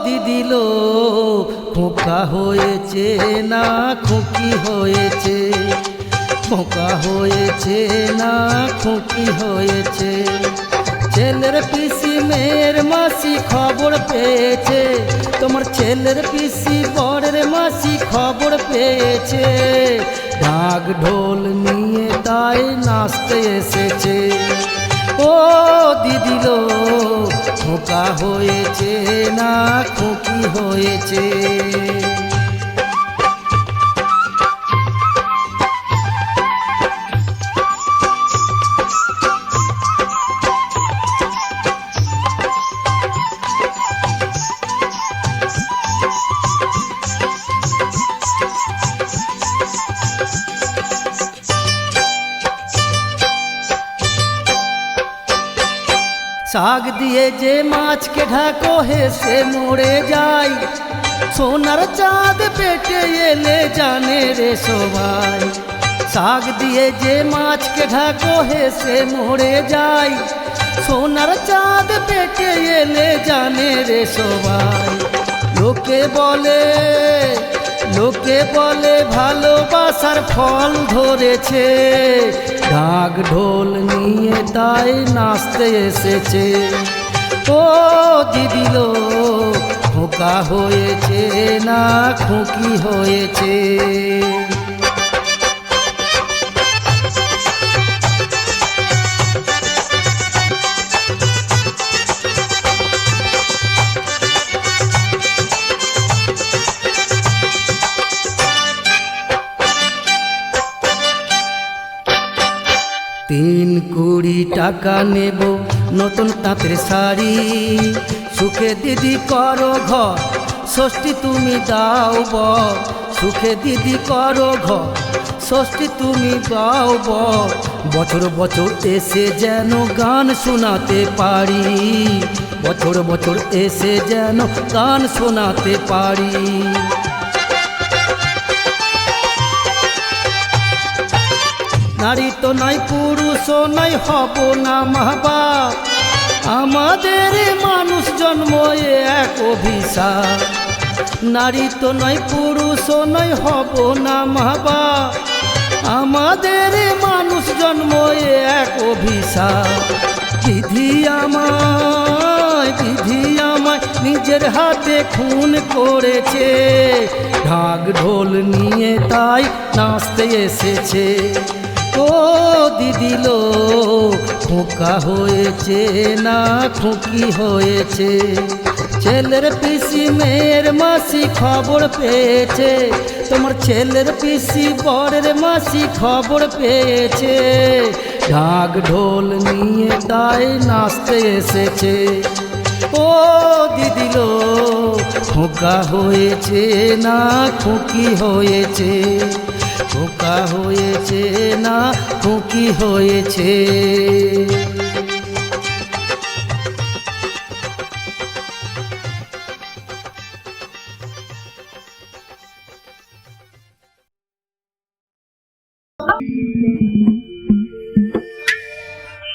দিদিল খোকা হয়েছে না খুকি হয়েছে, খোকা হয়েছে না খুকি হয়েছে। ছেলের পিসি মেয়ের মাসি খবর পেয়েছে, তোমার ছেলের পিসি বরের মাসি খবর পেয়েছে। ঢাক ঢোল নিয়ে তাই নাচতে এসেছে। ও দিদিল খোকা হয়েছে না খুকি হয়েছে। শাক দিয়ে যে মাছকে ঢাকো হেসে মরে যায়, সোনার চাঁদ পেটে এলে জানে রে সবাই। শাক দিয়ে যে মাছকে ঢাকো হেসে মরে যায়, সোনার চাঁদ পেটে এলে জানে রে সবাই। লোকে বলে ভালোবাসার ফল ধরেছে, ঢাক ঢোল নিয়ে তাই নাচতে এসেছে। ও দিদিল খোকা হয়েছে না খুকি হয়েছে। তিন কুড়ি টাকা নেব নতুন তাঁতের শাড়ি, সুখে দিদি করো ঘর ষষ্ঠী তুমি দাও বর। সুখে দিদি করো ঘর ষষ্ঠী তুমি দাও বর। বছর বছর এসে যেন গান শোনাতে পারি, বছর বছর এসে যেন গান শোনাতে পারি। নারী তো নয় পুরুষও নয় হব না মা বাপ, আমাদের মানুষ জন্ম এক অভিশাপ। নারী তো নয় পুরুষও নয় হব না মা বাপ, আমাদের মানুষ জন্ম এক অভিশাপ। বিধি আমায় নিজের হাতে খুন করেছে, ঢাক ঢোল নিয়ে তাই নাচতে এসেছে। ও দিদিল খোকা হয়েছে না খুকি হয়েছে। ছেলের পিসি মেয়ের মাসি খবর পেয়েছে, তোমার ছেলের পিসি বরের মাসি খবর পেয়েছে। ঢাক ঢোল নিয়ে তাই নাচতে এসেছে। ও দিদিল খোকা হয়েছে না খুকি হয়েছে, খোকা হয়েছে না খুকি হয়েছে।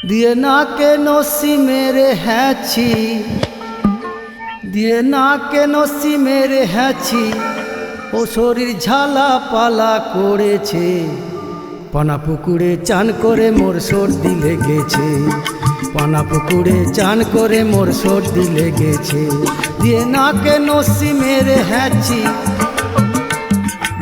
দিয়ে নাকে নসি মেরে হ্যাঁছি, দিয়ে নাকে নসি মেরে হ্যাঁছি, ও শরীর ঝালা পালা করেছে। পানা পুকুরে চান করে মোর সর্দি লেগেছে, পানা পুকুরে চান করে মোর সর্দি লেগেছে। দিয়ে নাকে নসি মেরে হ্যাঁছি,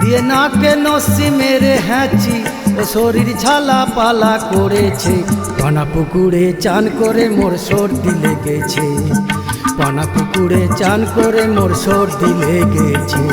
দিয়ে নাকে নসি মেরে হ্যাঁছি, ও শরীর ঝালা পালা করেছে। পানা পুকুরে চান করে মোর সর্দি লেগেছে, পানা পুকুরে চান করে মোর সর্দি লেগেছে।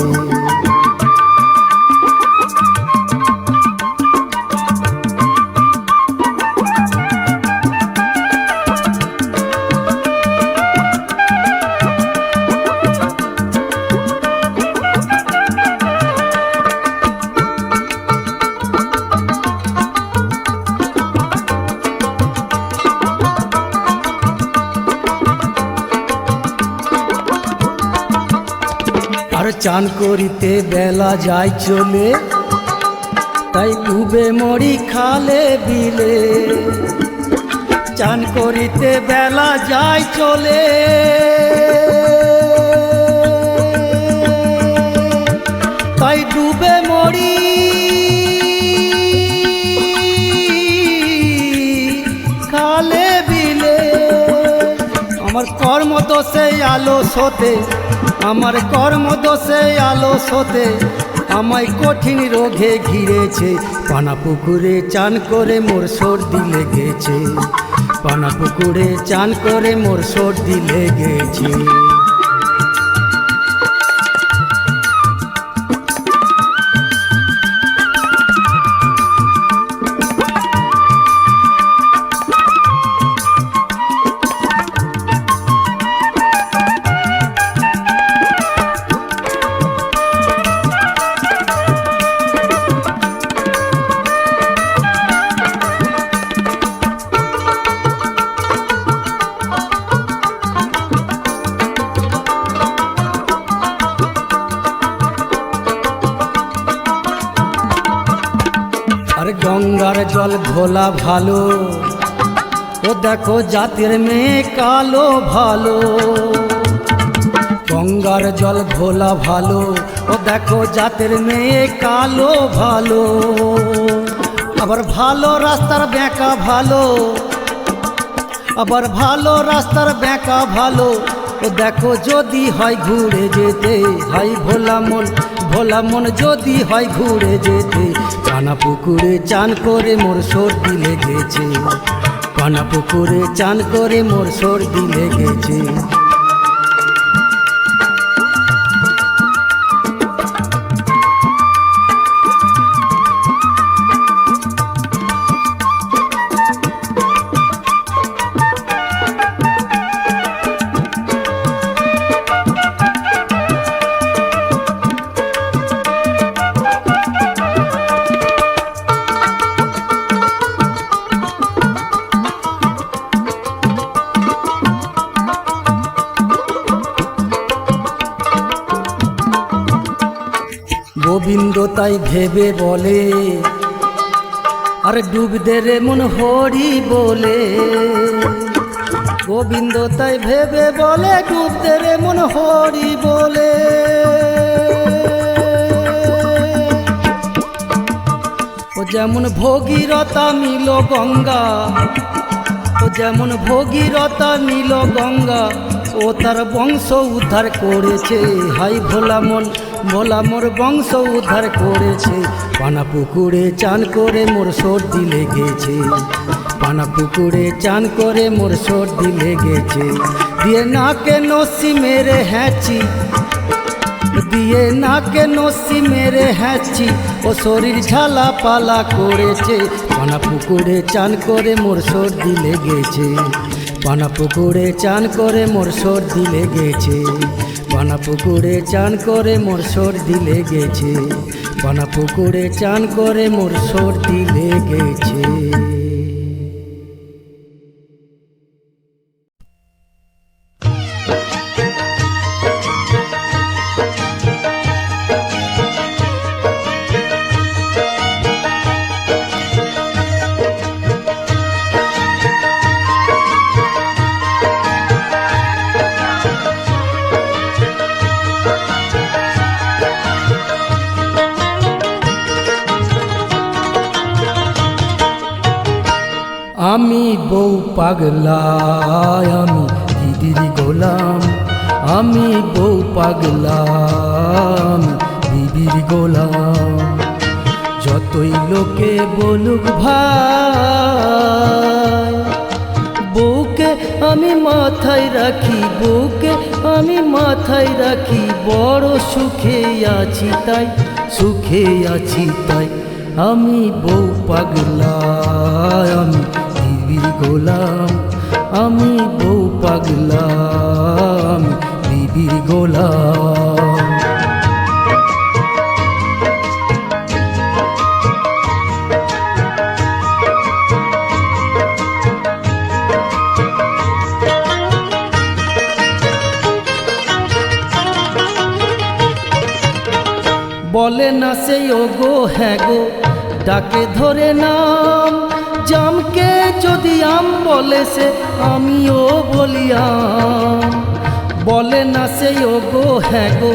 চান করিতে বেলা যায় চলে, তাই ডুবে মরি খালে বিলে। চান করিতে বেলা যায় চলে, দোষে আলো সোতে, আমার কর্ম দোষে আলো সোতে আমায় কঠিন রোগে ঘিরেছে। পানা পুকুরে চান করে মোর সর্দি লেগেছে, পানা পুকুরে চান করে মোর সর্দি লেগেছে। আর গঙ্গার জল ঘোলা ভালো, ও দেখো জাতের মেয়ে কালো ভালো। গঙ্গার জল ঘোলা ভালো, ও দেখো জাতের মেয়ে কালো ভালো। আবার ভালো রাস্তার বেঁকা ভালো, আবার ভালো রাস্তার বেঁকা ভালো। ও দেখো যদি হয় ঘুরে যেতে, হাই ভোলা মন ভোলা মন যদি হয় ঘুরে যেতে। পানা পুকুরে চান করে মোর সর্দি লেগেছে, পানা পুকুরে চান করে মোর সর্দি লেগেছে। গোবিন্দ তাই ভেবে বলে, আর ডুব দে রে মন হরি বলে। গোবিন্দ তাই ভেবে বলে, ডুব দে রে মন হরি বলে। ও যেমন ভগীরথা নিল গঙ্গা, ও যেমন ভগীরথা নিল গঙ্গা, ও তার বংশ উদ্ধার করেছে। হাই ভোলা মন ভোলা মোর বংশ উদ্ধার করেছে। পানা পুকুরে চান করে মোর সর্দি লেগেছে, পানা পুকুরে চান করে মোর সর্দি লেগেছে। দিয়ে নাকে নসি মেরে হ্যাঁচি, দিয়ে নাকে নসি মেরে হ্যাঁচি, ও শরীর ঝালা পালা করেছে। পানা পুকুরে চান করে মোর সর্দি লেগেছে, পানা পুকুরে চান করে মোর সর্দি লেগেছে। পানা পুকুরে চান করে মোর সর্দি লেগেছে, পানা পুকুরে চান করে মোর সর্দি লেগেছে। আমি বউ পাগলা, আমি দিদির গোলাম। আমি বউ পাগলা, আমি দিদির গোলাম। যতই লোকে বলুক ভাই, বউকে আমি মাথায় রাখি, বউকে আমি মাথায় রাখি। বড় সুখে আছি তাই, সুখে আছি তাই। আমি বউ পাগলা, আমি দিদির গোলাম। আমি বউ পাগলা, আমি দিদির গোলাম। বলে না সে ওগো হ্যাঁ গো, ডাকে ধরে নাম। জামকে যদি আম বলে সে আমিও বলি আম। বলে না সে ওগো হ্যাঁ গো,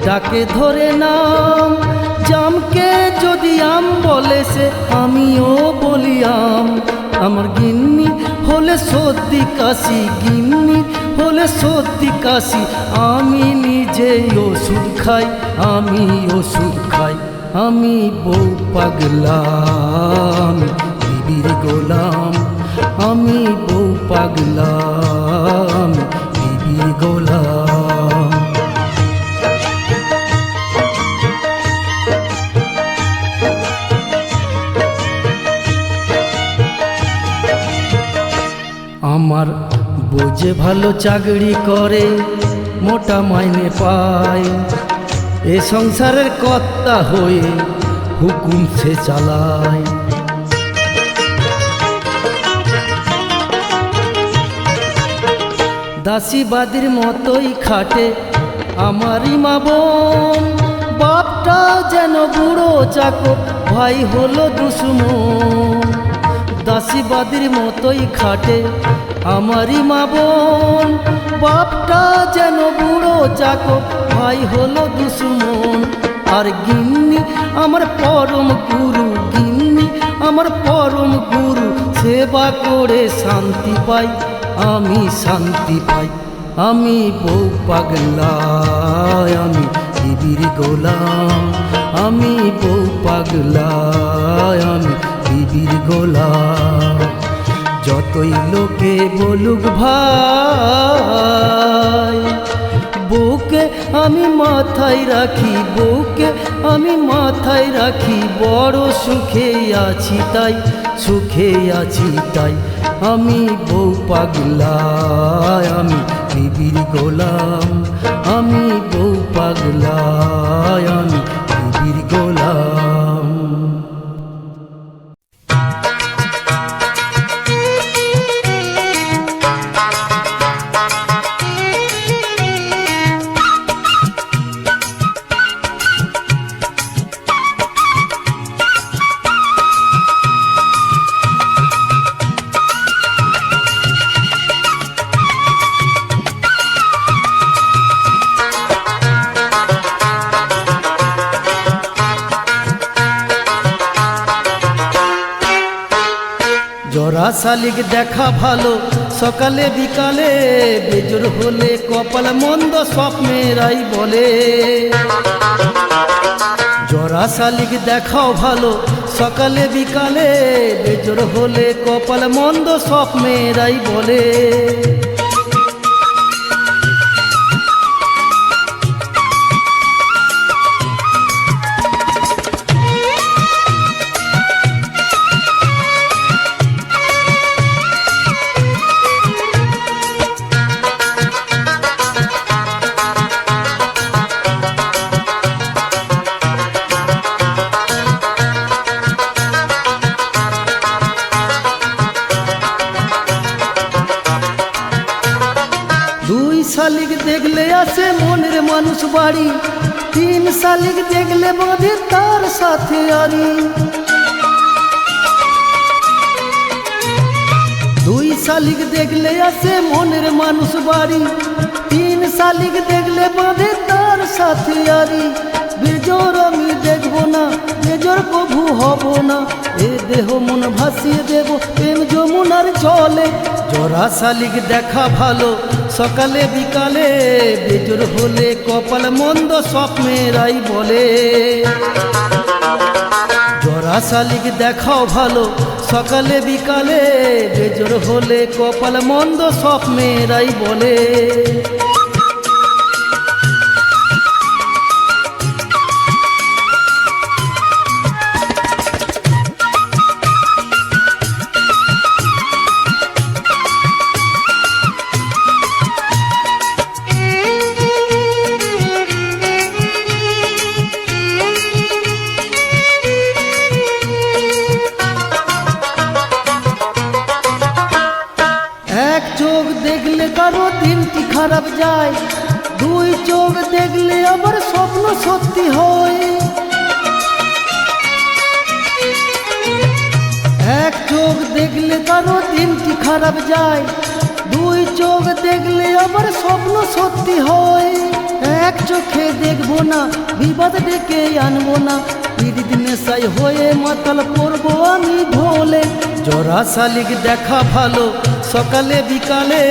ডাকে ধরে নাম। জামকে যদি আম বলে সে আমিও বলি আম। আমার গিন্নি হলে সর্দি কাশি, গিন্নি হলে সর্দি কাশি, আমি নিজেই ওষুধ খাই, আমি ওষুধ খাই। আমি বউ পাগলা, আমি বিবির গোলাম, আমি বউ পাগলা, আমি বিবির গোলাম। আমার বোঝে ভালো চাকরি করে, মোটা মাইনে পায়, এ সংসারের কর্তা হয়ে হুকুম সে চালায়। দাসীবাদীর মতোই খাটে আমারই মা বোন, বাপটা যেন বুড়ো চাকর, ভাই হলো দুশ্মন। দাসীবাদীর মতোই খাটে আমারই মা বোন, বাপটা যেন বুড়ো চাকর, ভাই হলো দুশ্মন। আর গিন্নি আমার পরম গুরু, গিন্নি আমার পরম গুরু, সেবা করে শান্তি পাই, আমি শান্তি পাই। আমি বউ পাগলা, আমি বিবির গোলাম, আমি বউ পাগলা, আমি বিবির গোলাম। যতই লোকে বলুক ভাই, বউকে আমি মাথায় রাখি, বউকে আমি মাথায় রাখি, বড় সুখে আছি তাই, সুখে আছি তাই। আমি বউ পাগলা, আমি বিবির গোলাম, আমি বউ পাগলা, আমি বিবির গোলাম। জরা শালিক দেখা ভালো সকালে বিকালে, বেজোর হলে কপাল মন্দ স্বপ্নেরাই বলে। জরা শালিক দেখাও ভালো সকালে বিকালে, বেজোর হলে কপাল মন্দ স্বপ্নেরাই বলে। শালিক দেখলে আসে মনের মানুষ বাড়ি, 3 শালিক দেখলে বাঁধে তার সাথে আরি। 2 শালিক দেখলে আসে মনের মানুষ বাড়ি, 3 শালিক দেখলে বাঁধে তার সাথে আরি। বেজোর আমি দেখব না, বেজোর কভু হব না, এ দেহ মন ভাসিয়ে দেব প্রেম যমুনার জলে। জরা শালিক দেখা ভালো সকালে বিকালে, বেজোর হলে কপাল মন্দ স্বপ্নেরাই বলে। জরা শালিক দেখাও ভালো সকালে বিকালে, বেজোর হলে কপাল মন্দ স্বপ্নেরাই বলে। এক চোখ দেখলে কারো দিনটি খারাপ যায়, 2 চোখ দেখলে আবার স্বপ্ন সত্যি হয়। এক চোখ দেখলে কারো দিনটি খারাপ যায়, 2 চোখ দেখলে আবার স্বপ্ন সত্যি হয়। এক চোখে দেখবো না, বিবাদ ডেকে আনবো না, পীড়িত নেশায় হয়ে মাতাল পড়বো আমি ঢোলে। জরা শালিক দেখা ভালো সকালে বিকালে,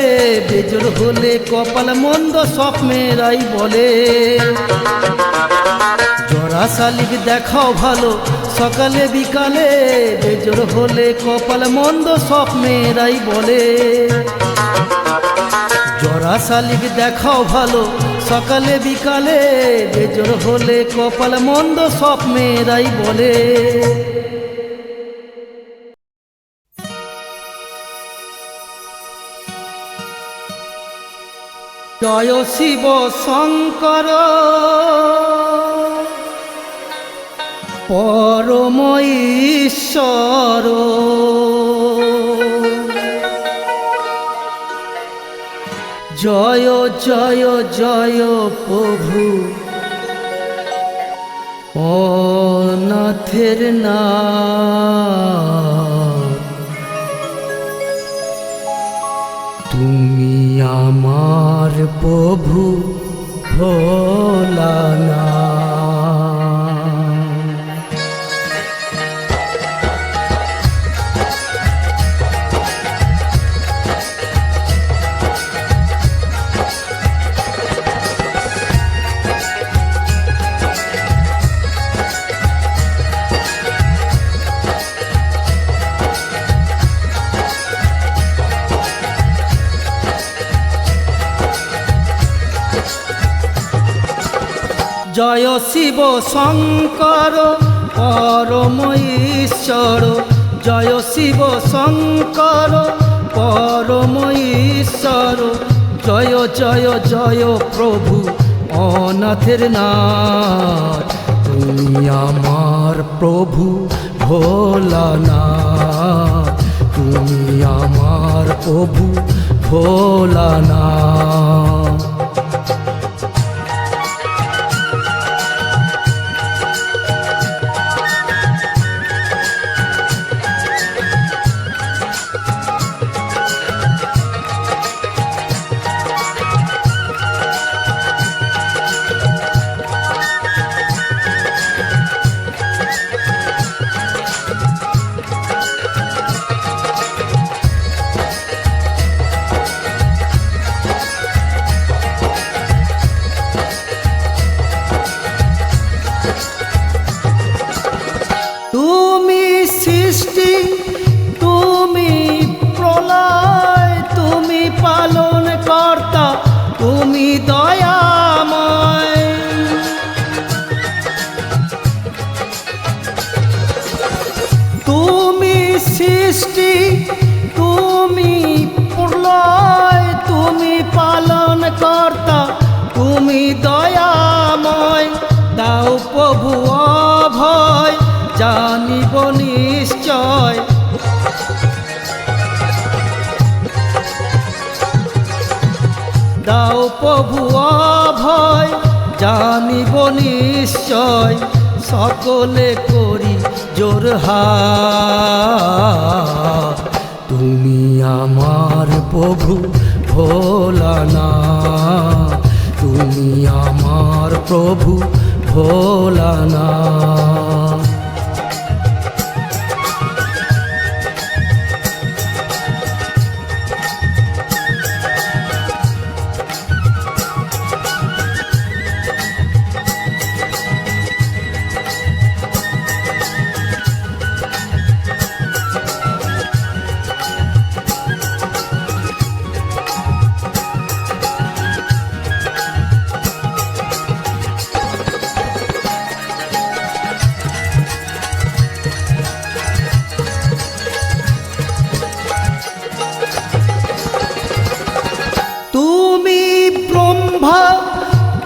বেজোর হলে কপাল মন্দ সব মেয়েরাই বলে। জরা শালিক দেখাও ভালো সকালে বিকালে, বেজোর হলে কপাল মন্দ সব মেয়েরাই বলে। জরা শালিক দেখাও ভালো সকালে বিকালে, বেজোর হলে কপাল মন্দ সব মেয়েরাই বলে। জয় শিব শঙ্কর পরম ঈশ্বর, জয় জয় জয় প্রভু অনাথের নাথ। তুমি আমার প্রভু ভোলানাথ। জয় শিব শঙ্কর পরম ঈশ্বর, জয় শিব শঙ্কর পরম ঈশ্বর, জয় জয় জয় প্রভু অনাথের নাথ। তুমি আমার প্রভু ভোলানাথ, তুমি আমার প্রভু ভোলানাথ। তুমি সৃষ্টি, তুমি প্রলয়, তুমি পালন কর্তা, তুমি দয়াময়। তুমি সৃষ্টি, তুমি প্রলয়, তুমি পালন কর্তা, তুমি দয়াময়। দাও প্রভু অভয়, জানিব নিশ্চয়। দাও প্রভু অভয়, জানিব নিশ্চয়। সকলে করি জোরহাত, তুমি আমার প্রভু ভোলানাথ, তুমি আমার প্রভু ভোলানাথ।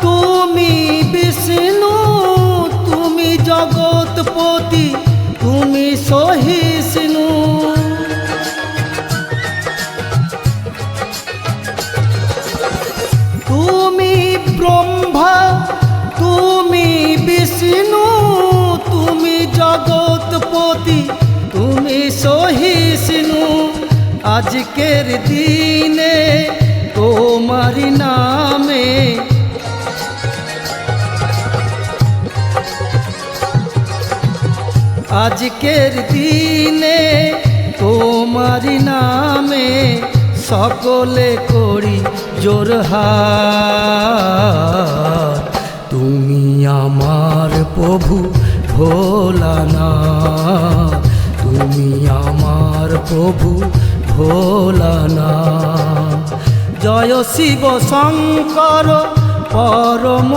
তুমি বিষ্ণু, তুমি জগৎপতি, তুমি সহিষ্ণু। তুমি ব্রহ্মা, তুমি বিষ্ণু, তুমি জগৎপতি, তুমি সহিষ্ণু। আজকের দিনে তোমারি নামে আজকের দিনে তোমারি নামে সকলে করি জোরহার। তুমি আমার প্রভু ভোলানাথ, তুমি আমার প্রভু ভোলানাথ। জয় শিব শঙ্কর পরম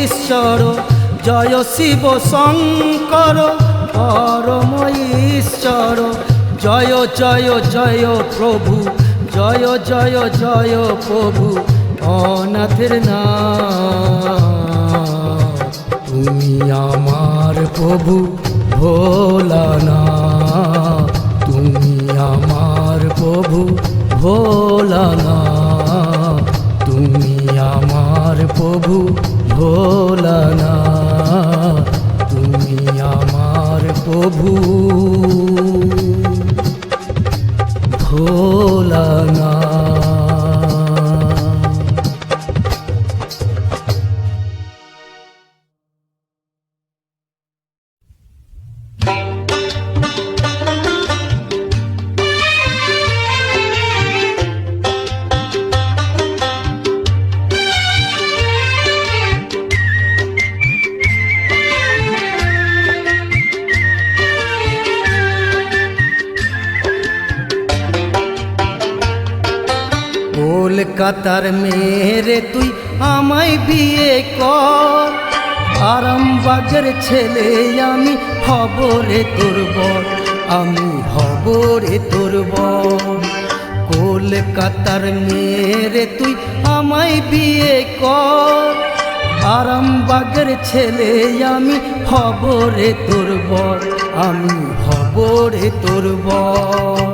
ঈশ্বর, জয় শিব শঙ্কর পরম ঈশ্বর। জয় জয় জয় প্রভু, জয় জয় জয় প্রভু অনাথের নাথ। তুমি আমার প্রভু ভোলানাথ, তুমি আমার প্রভু ভোলানাথ, তুমি আমার প্রভু ভোলানাথ, তুমি আমার প্রভু ভোলানাথ। কলকাতার মেরে তুই আমায় বিয়ে কর, আরামবাগের ছেলে আমি হব রে তোর বর, আমি হব রে তোর বর। কলকাতার মেরে তুই আমায় বিয়ে কর, আরামবাগের ছেলে আমি হব রে তোর বর, আমি হব রে তোর বর।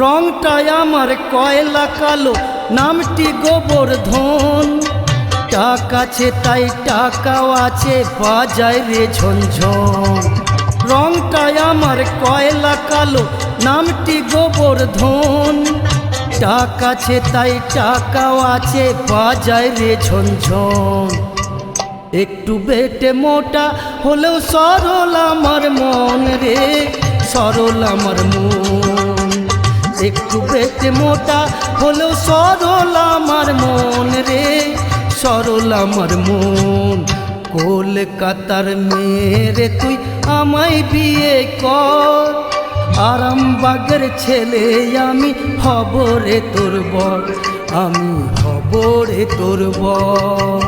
রংটাই আমার কয়লা কালো, নামটি গোবর্ধন। টাকা আছে তাই টাকাও আছে, বাজায় রে ঝনঝন। রংটাই আমার কয়লা কালো, নামটি গোবর্ধন। টাকা আছে তাই টাকাও আছে, বাজায় রে ঝনঝন। একটু বেটে মোটা হলেও সরল আমার মন রে, সরল আমার মন। একটু বেটে মোটা হলেও সরল আমার মন রে, সরল আমার মন। কলকাতার মেরে তুই আমায় বিয়ে কর, আরামবাগের ছেলে আমি হব রে তোর বর, আমি হব রে তোর বর।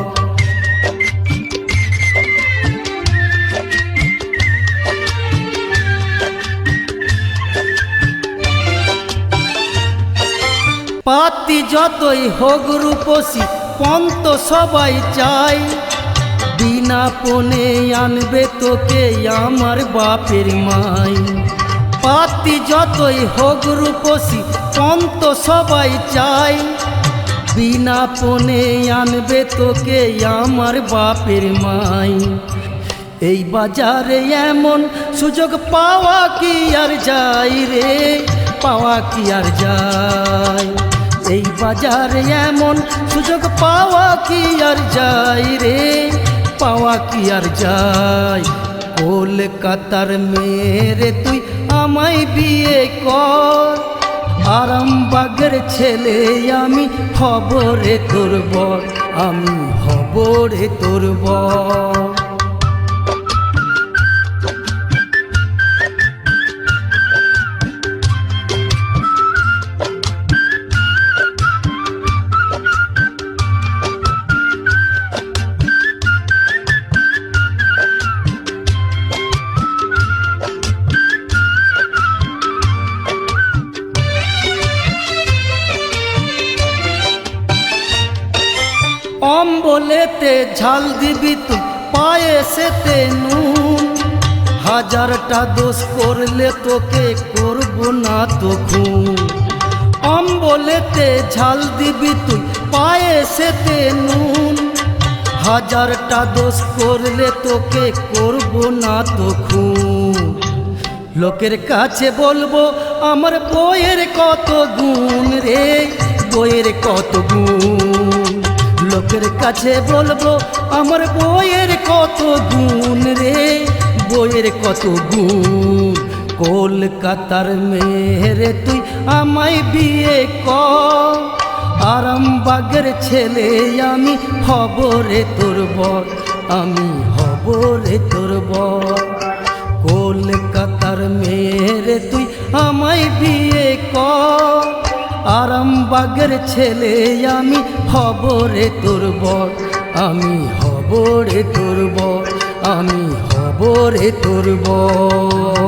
পাতি যতই হোক রূপসী পন্ত সবাই চাই, বিনা পনে আনবে তোকে আমার বাপের মাই। পাতি যতই হোক রূপসী পন্ত সবাই চাই, বিনা পনে আনবে তোকে আমার বাপের মাই। এই বাজারে এমন সুযোগ পাওয়া কি আর যাই রে, পাওয়া কি আর যায়। এই বাজারে এমন সুযোগ পাওয়া কি আর যাই রে, পাওয়া কি আর যায়। কলকাতার মেরে তুই আমায় বিয়ে কর, আরামবাগের ছেলে আমি হব রে তোর বর, আমি হব রে তোর বর। অম্বলেতে ঝাল দিবি তুই, পায়েসেতে নুন। হাজারটা দোষ করলে তোকে করব না তো খুন। অম্বলেতে ঝাল দিবি তুই পায়েসেতে নুন, হাজারটা দোষ করলে তোকে করব না তো খুন। লোকের কাছে বলবো আমার বইয়ের কত গুণ রে, বইয়ের কত গুণ। লোকের কাছে বলবো আমার বইয়ের কত গুণ রে, বইয়ের কত গুণ। কলকাতার মেয়ে তুই আমায় বিয়ে কর, আরামবাগের ছেলে আমি হব রে তোর বর, আমি হব রে তোর বর। কলকাতার মেয়ে তুই আমায় বিয়ে কর, আরামবাগের ছেলে আমি হব রে তোর বর, আমি হব রে তোর বর, আমি হব রে তোর বর।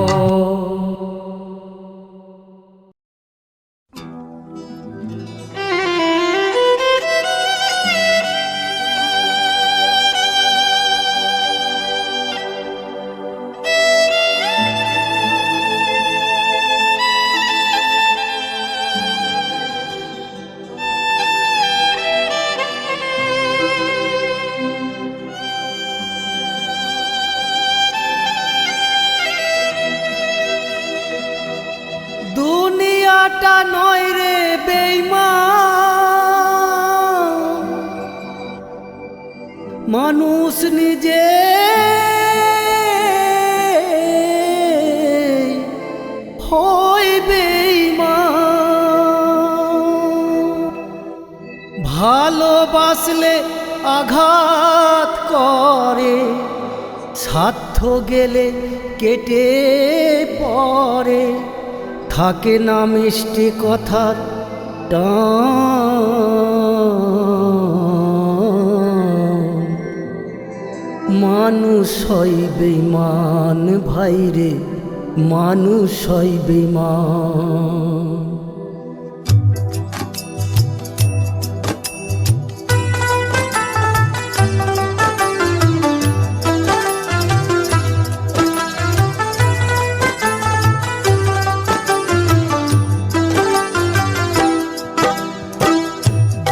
দুনিয়াটা নয় রে বেঈমান, মানুষ নিজে হয় বেঈমান। ভালোবাসলে আঘাত করে, স্বার্থ গেলে কেটে পড়ে, থাকে না মিষ্টি কথার টান। মানুষ হয় বেঈমান ভাইরে, মানুষ হয় বেঈমান।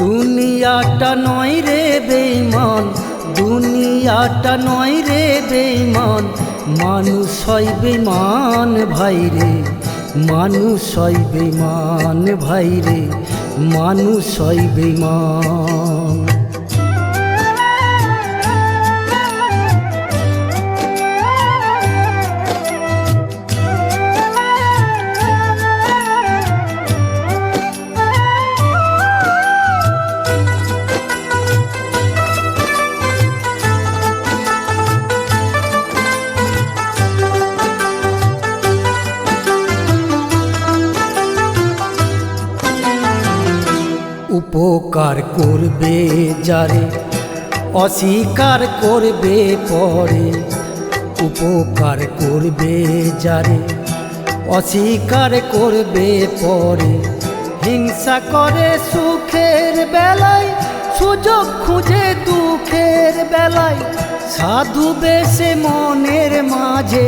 দুনিয়াটা নয় রে বেঈমান, দুনিয়াটা নয় রে বেঈমান, মানুষ হয় বেঈমান ভাইরে, মানুষ হয় বেঈমান ভাইরে, মানুষ হয় বেঈমান। উপকার করবে যারে অস্বীকার করবে পরে, উপকার করবে যারে অস্বীকার করবে পরে। হিংসা করে সুখের বেলায়, সুযোগ খুঁজে দুঃখের বেলায়। সাধু বেশে মনের মাঝে,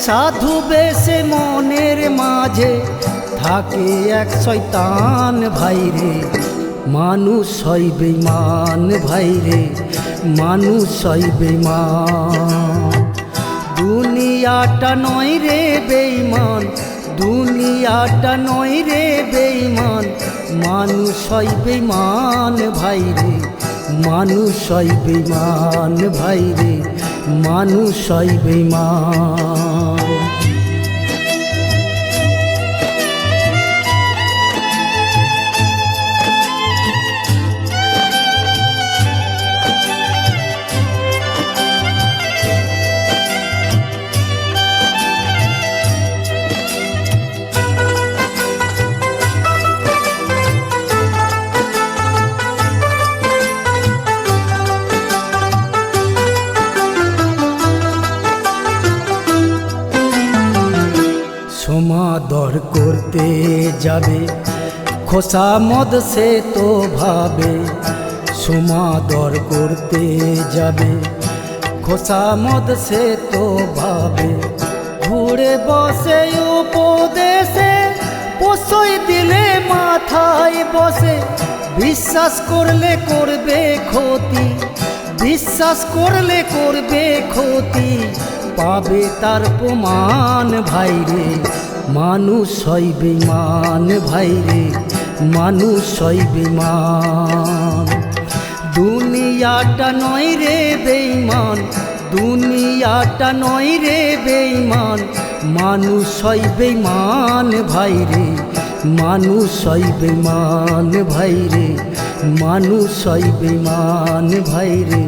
সাধু বেশে মনের মাঝে থাকে এক শয়তান ভাইরে, মানুষ হয় বেঈমান ভাইরে, মানুষ হয় বেঈমান। দুনিয়াটা নয় রে বেঈমান, দুনিয়াটা নয় রে বেঈমান, মানুষ হয় বেঈমান ভাইরে, মানুষ হয় বেঈমান ভাইরে, মানুষ হয় বেঈমান। সমাদর করতে যাবে খোসামদ সে তো ভাবে, সমাদর করতে যাবে খোসামদ সে তো ভাবে। ঘুরে বসে উপদেশে প্রশ্রয় দিলে মাথা খায় বসে, বিশ্বাস করলে করবে ক্ষতি, বিশ্বাস করলে করবে ক্ষতি, পাবে তার প্রমাণ ভাইরে। মানুষ হয় বেঈমান ভাইরে, মানুষ হয় বেঈমান। দুনিয়াটা নয় রে বেঈমান, দুনিয়াটা নয় রে বেঈমান, মানুষ হয় বেঈমান ভাইরে, মানুষ হয় বেঈমান ভাইরে, মানুষ হয় বেঈমান ভাইরে,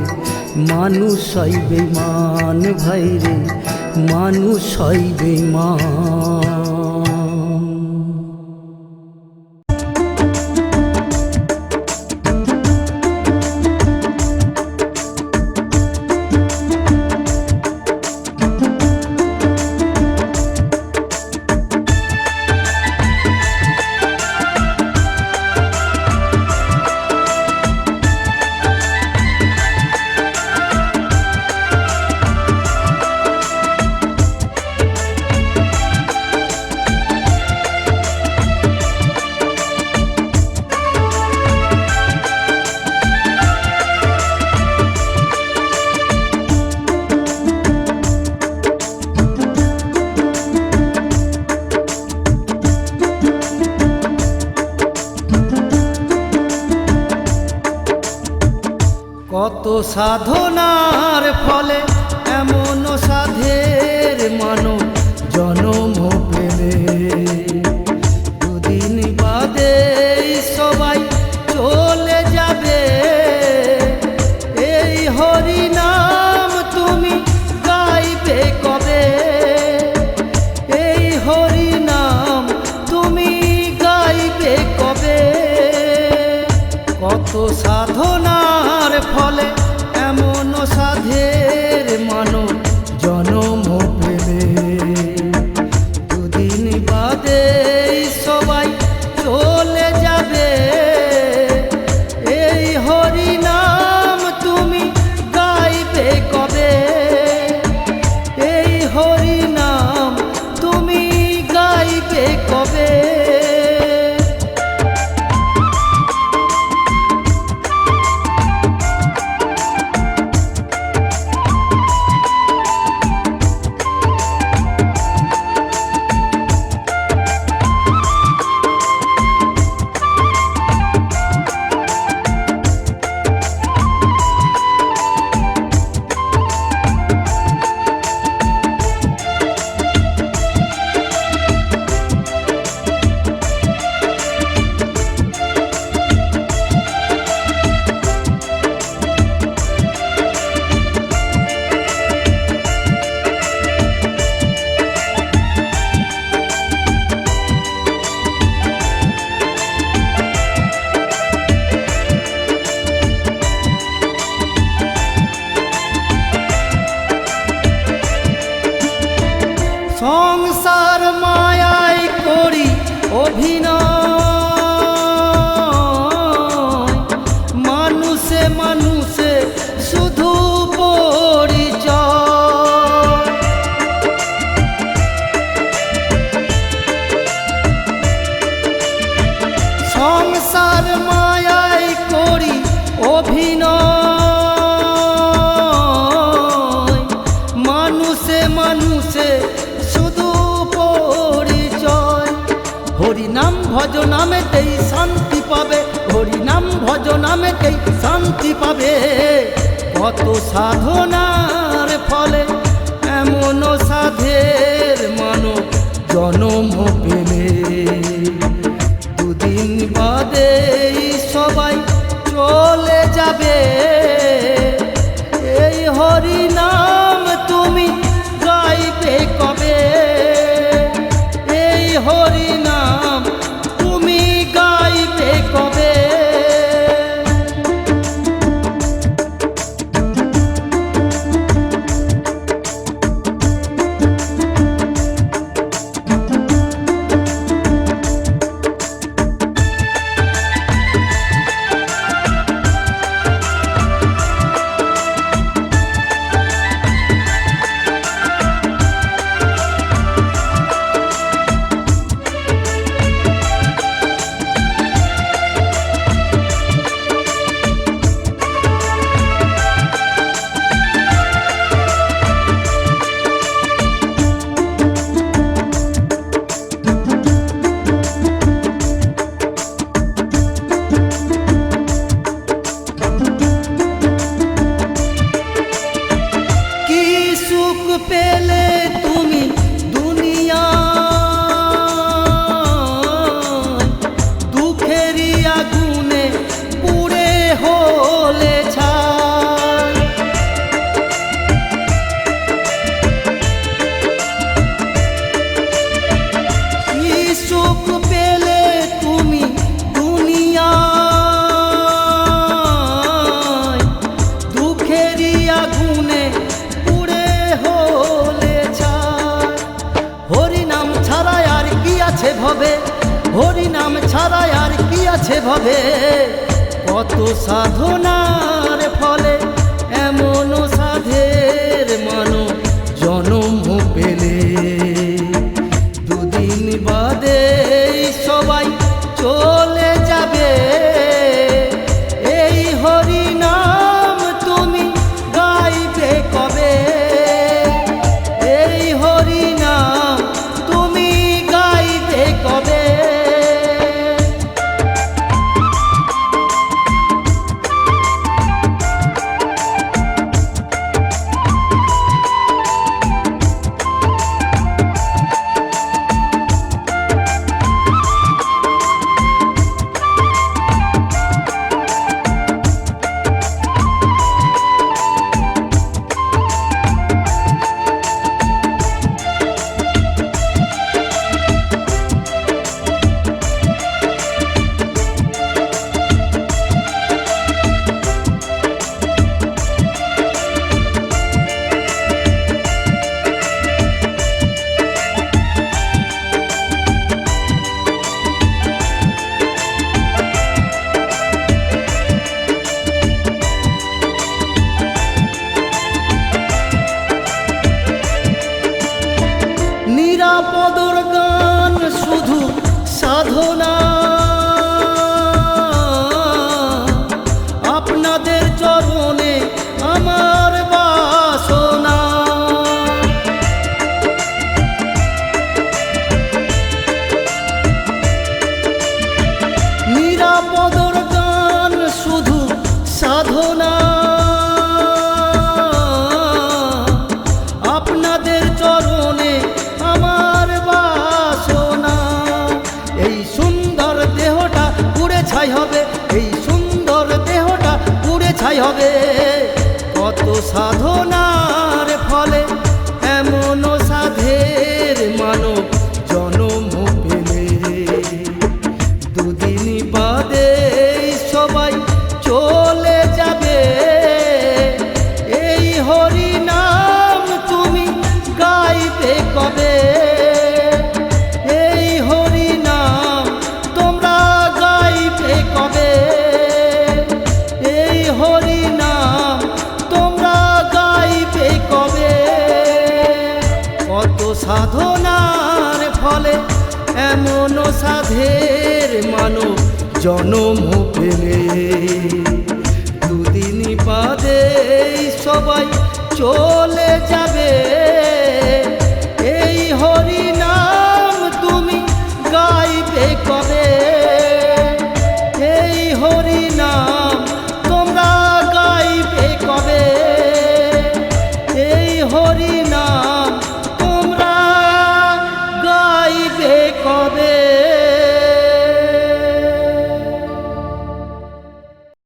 মানুষ হয় বেঈমান ভাইরে, মানুষ হয় বেঈমান। কত সাধনার ফলে এমন সাধের মানব জনম পেলে, দুদিন বাদে সবাই চলে যাবে। এই হরি নাম তুমি গাইবে কবে, এই হরি নাম তুমি গাইবে কবে। কত সাধনার ফলে এমন সাধের মানব জনম পেলে, দুদিন বাদে সবাই চলে যাবে। এই হরি নাম তুমি গাইবে কবে, এই হরি নাম তুমি গাইবে কবে। সংসার মায়ায় করি অভিনয়, মানুষে মানুষে শুধু পরিচয়। সংসার মায়ায় করি অভিনয়, মানুষে মানুষে শুধু পরিচয়। হরি নাম ভজ নামেতেই শান্তি পাবে, হরি নাম ভজ নামেতেই শান্তি পাবে। কত সাধনার ফলে এমন সাধের মানব জনম পেলে, দুদিন বাদে সবাই চলে যাবে। এই হরি নাম তুমি গাইবে কবে, এই হরি নাম তুমি গাইবে কবে। ভবে, হরি নাম ছাড়া আর কি আছে ভবে। কত সাধনার ফলে এমন সাধের মানব জনম পেলে, দুদিন বাদে সবাই চলে যাবে। এই হরি নাম তুমি গাইবে কবে, এই হরি নাম তুমি গাইবে কবে। নিরাপদর গান শুধু সাধনা, আপনাদের চরণে আমার বাসনা। নিরাপদর গান শুধু সাধনা, আপনাদের চরণে আমার বাসনা। এই সুন্দর দেহটা পুড়ে ছাই হবে, এই সুন্দর দেহটা পুড়ে ছাই হবে। কত সাধনার ফলে এমন সাধের মানব জনম পেলে, দুদিন বাদে সবাই চলে যাবে। এই হরি নাম তুমি গাইবে কবে, এই হরি নাম তোমরা গাইবে কবে, এই হরি নাম তোমরা গাইবে কবে। কত সাধনার ফলে এমন সাধের মানব জনম পেলে, দুদিন বাদে সবাই চলে যাবে। এই হরি